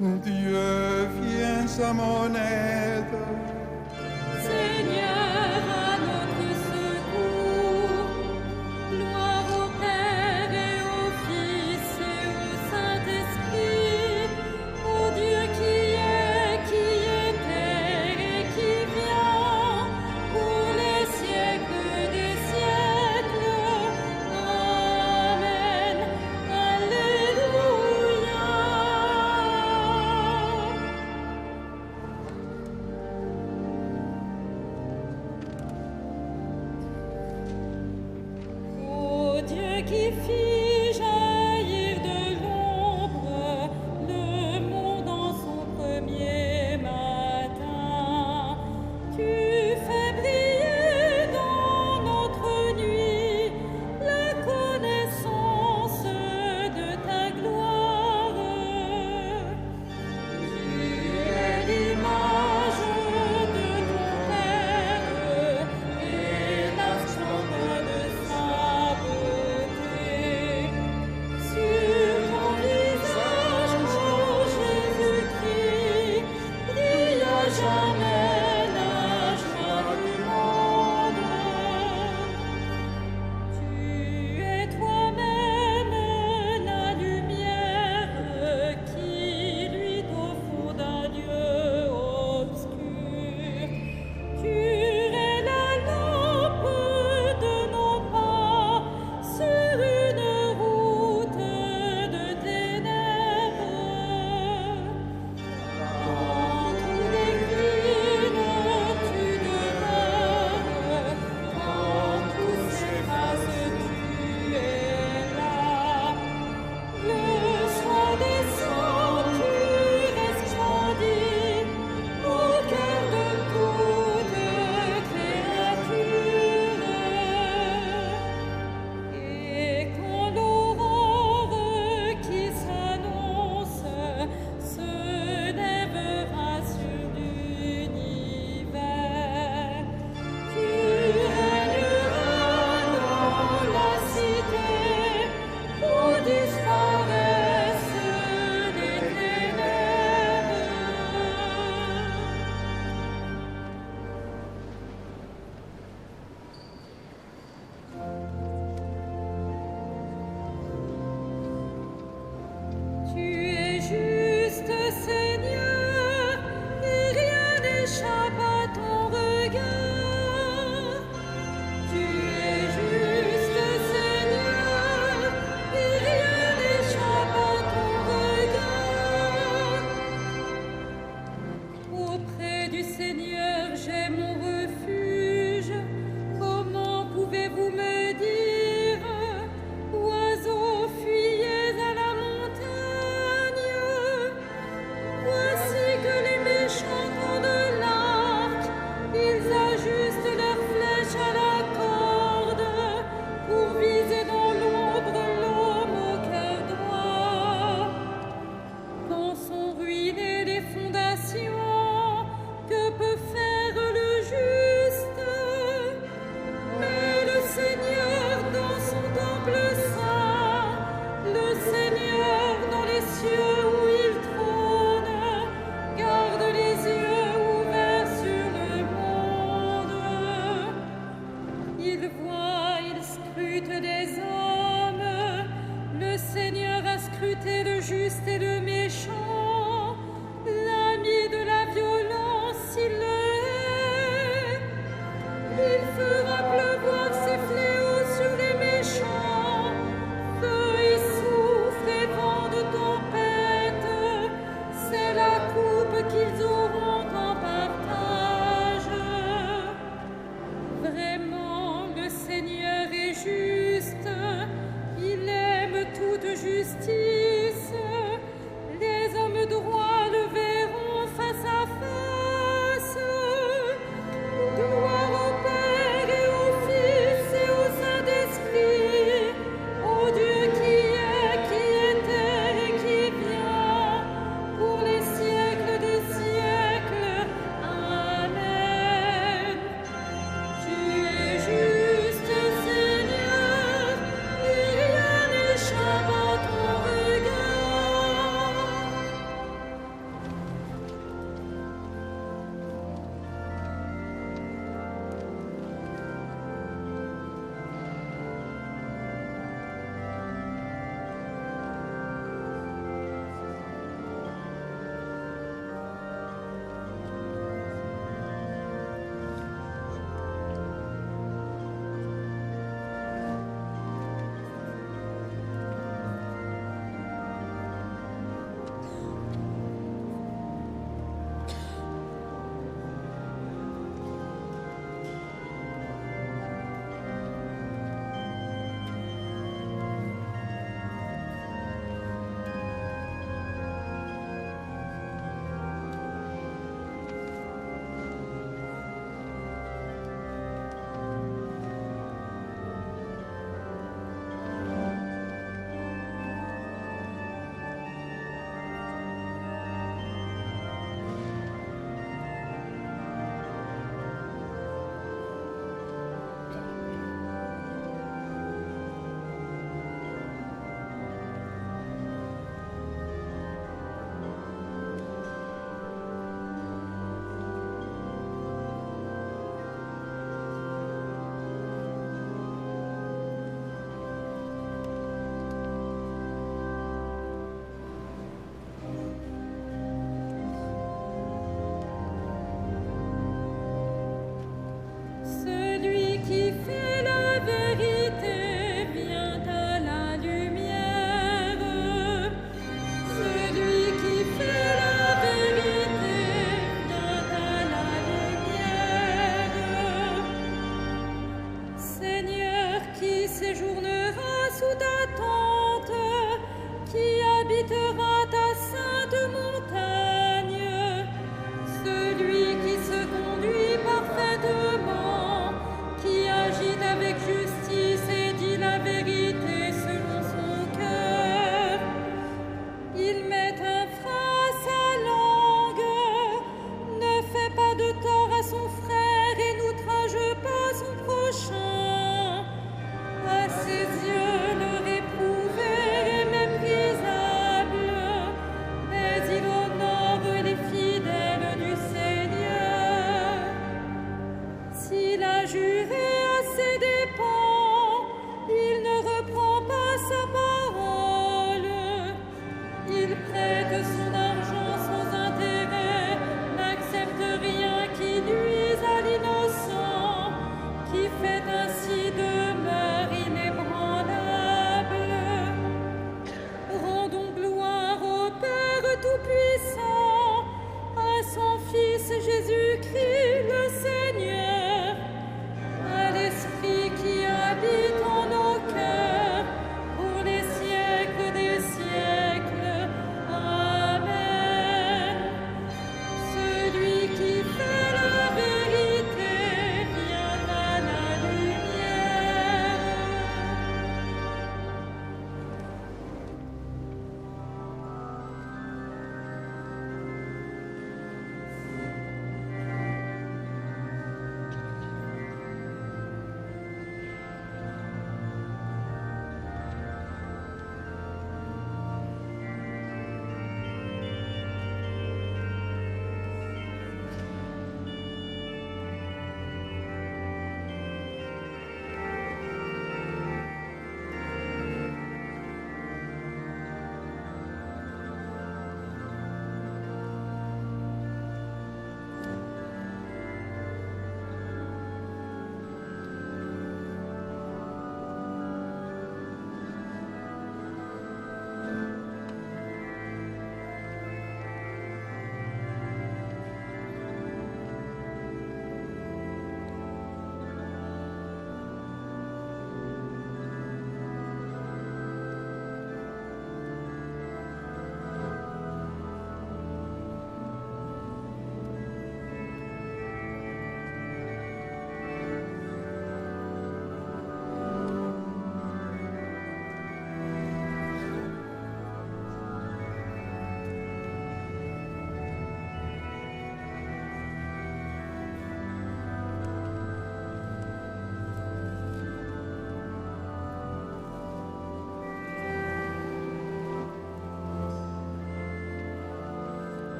Dieu, viens à mon aide. Seigneur, à notre secours. Gloire au Père et au Fils et au Saint-Esprit, au Dieu qui était et qui vient, pour les siècles des siècles. Amen. Alléluia. prête son argent sans intérêt, n'accepte rien qui nuise à l'innocent, qui fait ainsi demeure inébranlable. Rendons gloire au Père Tout-Puissant, à son Fils Jésus-Christ le Seigneur, à l'Esprit qui habite en nos cœurs, pour les siècles des siècles. Amen.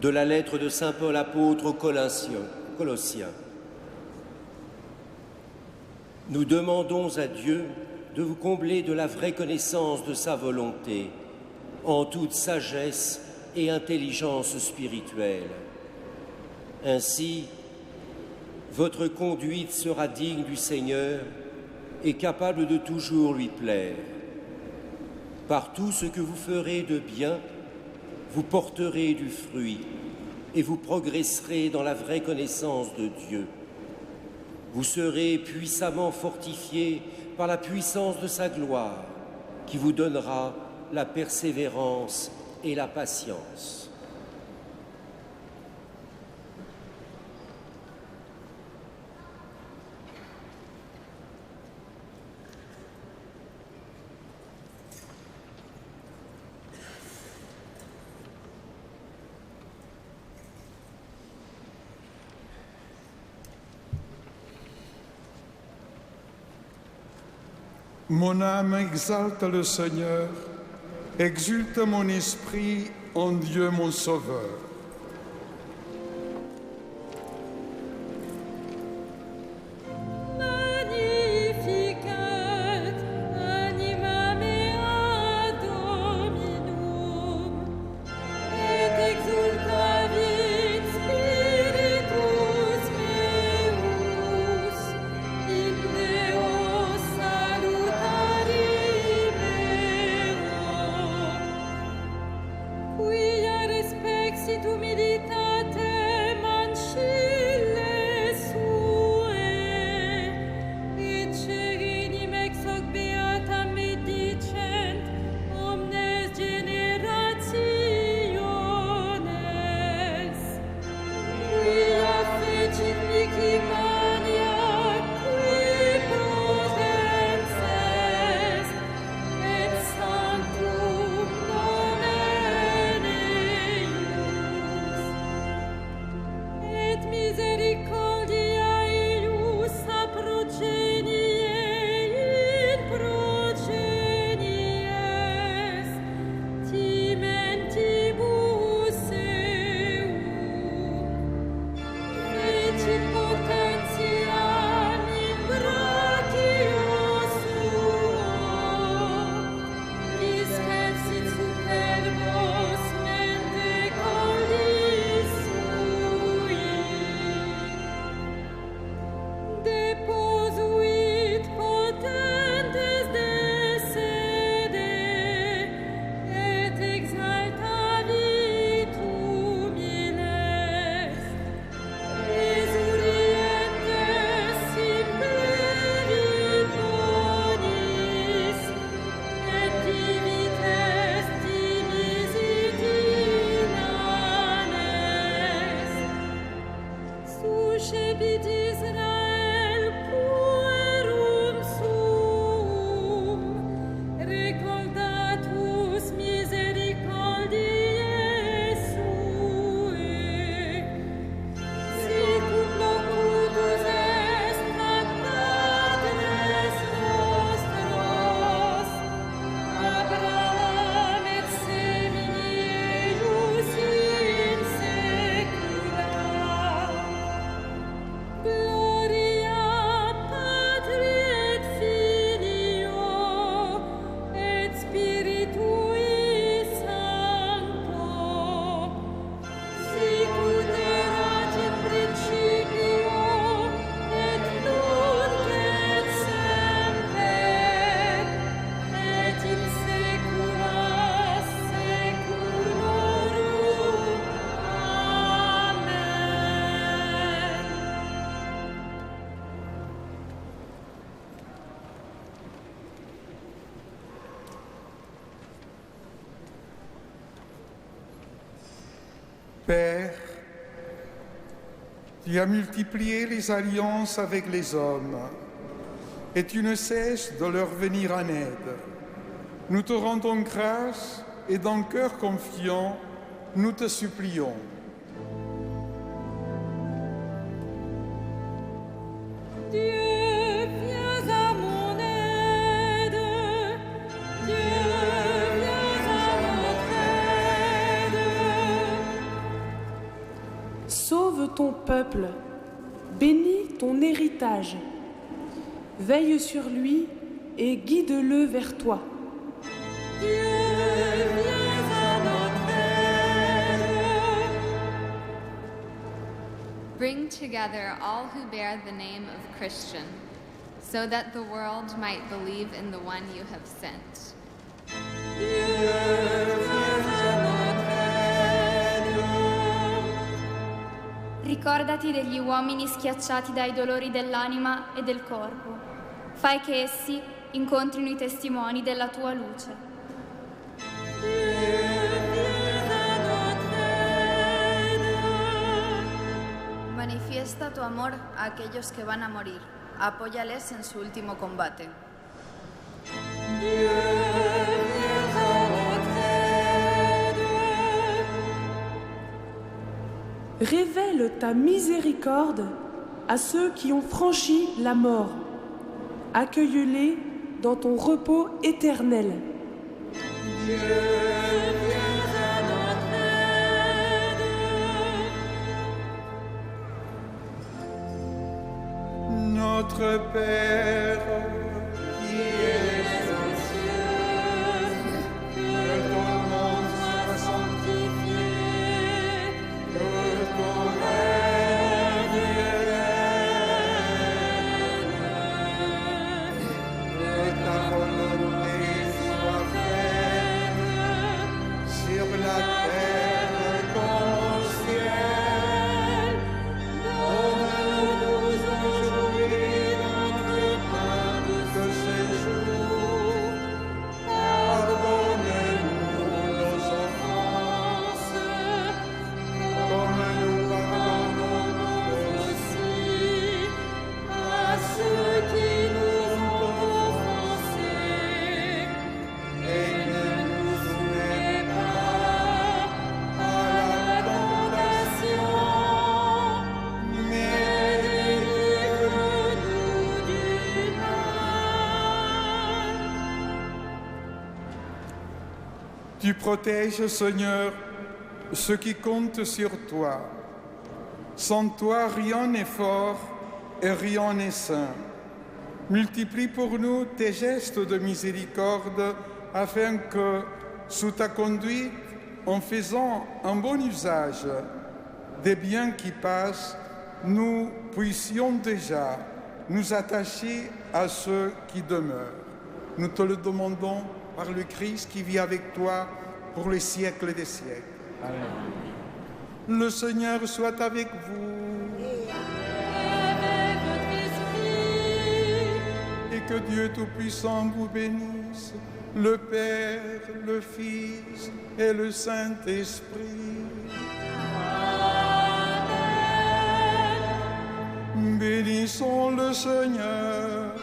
de la lettre de saint Paul apôtre aux Colossiens. Nous demandons à Dieu de vous combler de la vraie connaissance de sa volonté, en toute sagesse et intelligence spirituelle. Ainsi, votre conduite sera digne du Seigneur et capable de toujours lui plaire. Par tout ce que vous ferez de bien, vous porterez du fruit et vous progresserez dans la vraie connaissance de Dieu. Vous serez puissamment fortifiés par la puissance de sa gloire, qui vous donnera la persévérance et la patience. Mon âme exalte le Seigneur, exulte mon esprit en Dieu mon Sauveur. Père, tu as multiplié les alliances avec les hommes et tu ne cesses de leur venir en aide. Nous te rendons grâce et d'un cœur confiant, nous te supplions. Sauve ton peuple, bénis ton héritage, veille sur lui et guide-le vers toi. Bring together all who bear the name of Christian, so that the world might believe in the one you have sent. Ricordati degli uomini schiacciati dai dolori dell'anima e del corpo. Fai che essi incontrino i testimoni della tua luce. Manifiesta tu amor a aquellos que van a morir. Apóyales en su último combate. Révèle ta miséricorde à ceux qui ont franchi la mort. Accueille-les dans ton repos éternel. Notre Père, qui es aux cieux, que ton nom soit sanctifié, que ton règne vienne, que ta volonté soit faite sur la terre comme au ciel. Donne-nous aujourd'hui notre pain de ce jour. Pardonne-nous nos offenses, comme nous pardonnons aussi à ceux qui nous ont offensés. Et ne nous soumets pas à la tentation, mais délivre-nous du mal. Tu protèges, Seigneur, ceux qui comptent sur toi. Sans toi, rien n'est fort et rien n'est saint. Multiplie pour nous tes gestes de miséricorde afin que, sous ta conduite, en faisant un bon usage des biens qui passent, nous puissions déjà nous attacher à ceux qui demeurent. Nous te le demandons par le Christ qui vit avec toi pour les siècles des siècles. Amen. Le Seigneur soit avec vous. Et que Dieu Tout-Puissant vous bénisse, le Père, le Fils et le Saint-Esprit. Bénissons le Seigneur.